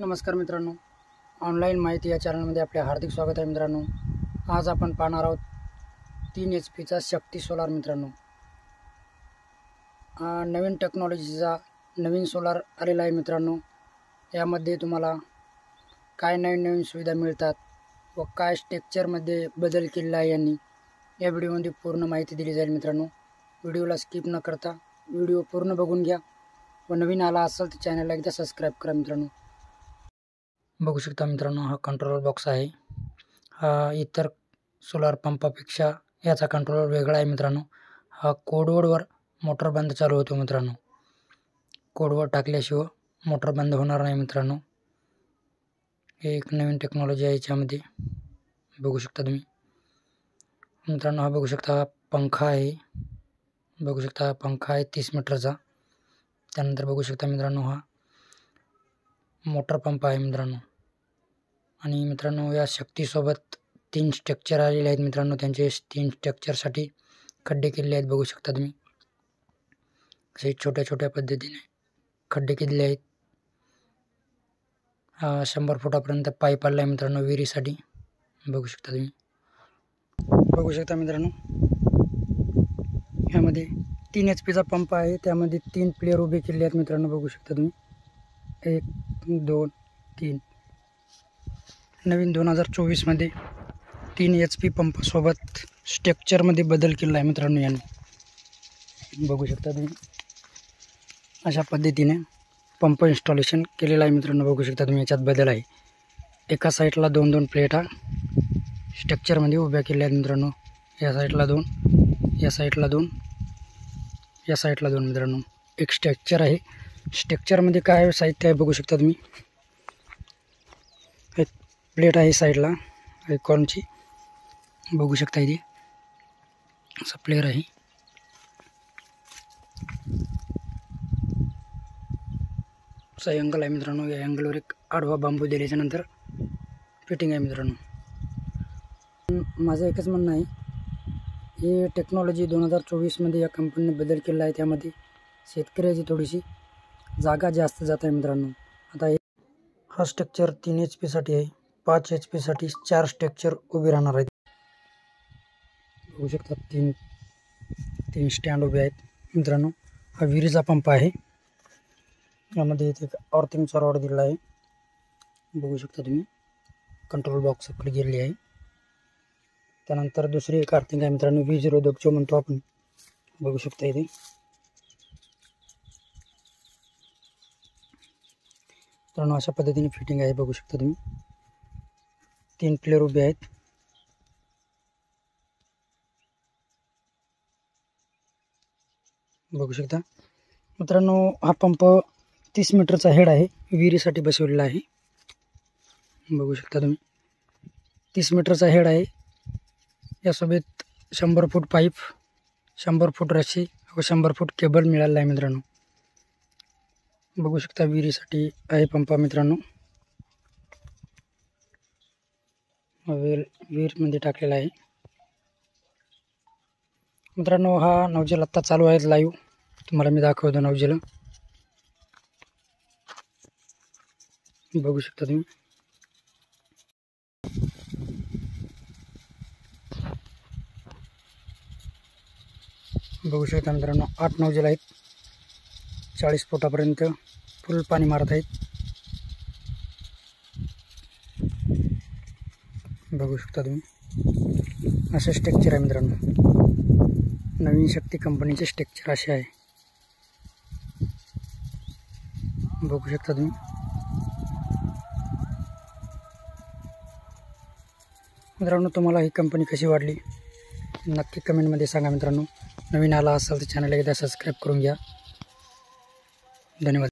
नमस्कार मित्रांनो, ऑनलाईन माहिती या चॅनलमध्ये आपले हार्दिक स्वागत आहे मित्रांनो। आज आपण पाहणार आहोत 3 HP शक्ती सोलार मित्रांनो। नवीन टेक्नॉलॉजीचा नवीन सोलार आलेला आहे मित्रांनो। यामध्ये तुम्हाला काय नवीन सुविधा मिळतात व काय स्ट्रक्चरमध्ये बदल केला आहे यांनी या व्हिडिओमध्ये पूर्ण माहिती दिली जाईल मित्रांनो। व्हिडिओला स्किप न करता व्हिडिओ पूर्ण बघून घ्या व नवीन आला असेल तर चॅनलला एकदा सबस्क्राइब करा मित्रांनो। बघू शकता मित्रांनो, हा कंट्रोलर बॉक्स आहे। हा इतर सोलार पंपापेक्षा याचा कंट्रोलर वेगळा आहे मित्रांनो। हा कोडवर्डवर मोटर बंद चालू होतो मित्रांनो। कोडवर्ड टाकल्याशिवाय मोटर बंद होणार नाही मित्रांनो। हे एक नवीन टेक्नॉलॉजी आहे याच्यामध्ये, बघू शकता तुम्ही मित्रांनो। हा बघू शकता पंखा आहे, बघू शकता पंखा आहे 30 मीटरचा। त्यानंतर बघू शकता मित्रांनो, हा मोटर पंप आहे मित्रांनो। आणि मित्रांनो, या शक्तीसोबत 3 स्ट्रक्चर आलेले आहेत मित्रांनो। त्यांचे 3 स्ट्रक्चरसाठी खड्डे केलेले आहेत, बघू शकता तुम्ही। असे छोट्या छोट्या पद्धतीने खड्डे केलेले आहेत। 100 फुटापर्यंत पाईप आला आहे मित्रांनो विहिरीसाठी, बघू शकता तुम्ही। बघू शकता मित्रांनो, यामध्ये 3 HP पंप आहे। त्यामध्ये 3 प्लेयर उभे केले आहेत मित्रांनो, बघू शकता तुम्ही। 1 2 3 नवीन 2024 मध्ये 3 HP पंपासोबत स्ट्रक्चरमध्ये बदल केला आहे मित्रांनो यांनी, बघू शकता तुम्ही। अशा पद्धतीने पंप इन्स्टॉलेशन केलेला आहे मित्रांनो, बघू शकता तुम्ही। याच्यात बदल आहे, एका साईडला 2 प्लेटा स्ट्रक्चरमध्ये उभ्या केल्या आहेत मित्रांनो। या साईडला 2, या साईडला 2, या साईडला 2 मित्रांनो। एक स्ट्रक्चर आहे। स्ट्रक्चरमध्ये काय साहित्य आहे बघू शकता तुम्ही। एक प्लेट आहे साईडला आयकॉनची, बघू शकता। इथे असा प्लेयर आहे। असा अँगल आहे मित्रांनो। या अँगलवर एक आडवा बांबू दिल्याच्या नंतर फिटिंग आहे मित्रांनो। माझं एकच म्हणणं आहे, हे टेक्नॉलॉजी 2024 मध्ये या कंपनीने बदल केला आहे। त्यामध्ये शेतकऱ्याची थोडीशी जागा जास्त जात आहे मित्रांनो। आता हा स्ट्रक्चर 3 HP साठी आहे। 5 HP साठी 4 स्ट्रक्चर उभे राहणार आहेत, बघू शकता। 3 स्टँड उभे आहेत मित्रांनो। हा विहिरीचा पंप आहे। यामध्ये इथे अर्थिंगचा रॉड दिलेला आहे, बघू शकता तुम्ही। कंट्रोल बॉक्स खाली गेलेली आहे। त्यानंतर दुसरी एक अर्थिंग आहे मित्रांनो, वीज रोधक जो म्हणतो आपण, बघू शकता इथे। मित्रांनो, अशा पद्धतीने फिटिंग आहे, बघू शकता तुम्ही। 3 प्लेयर उभे आहेत, बघू शकता मित्रांनो। हा पंप 30 मीटरचा हेड आहे, विहिरीसाठी बसवलेला आहे, बघू शकता तुम्ही। 30 मीटरचा हेड आहे। यासोबत 100 फूट पाईप, 100 फूट रस्सी व 100 फूट केबल मिळालेला आहे मित्रांनो, बघू शकता। विहिरीसाठी आहे पंप मित्रांनो। विहीरमध्ये टाकलेला आहे मित्रांनो। हा नवजेल आत्ता चालू आहे लाईव्ह, तुम्हाला मी दाखवतो नवजेल, बघू शकता तुम्ही। बघू शकता मित्रांनो, 8 नवजेल आहेत। 40 फुटापर्यंत फुल पाणी मारत आहेत, बघू शकता तुम्ही। असे स्ट्रक्चर आहे मित्रांनो। नवीन शक्ती कंपनीचे स्ट्रक्चर असे आहे, बघू शकता तुम्ही। मित्रांनो, तुम्हाला ही कंपनी कशी वाटली नक्की कमेंटमध्ये सांगा मित्रांनो। नवीन आला असाल तर चॅनल एकदा सबस्क्राइब करून घ्या, धन्यवाद।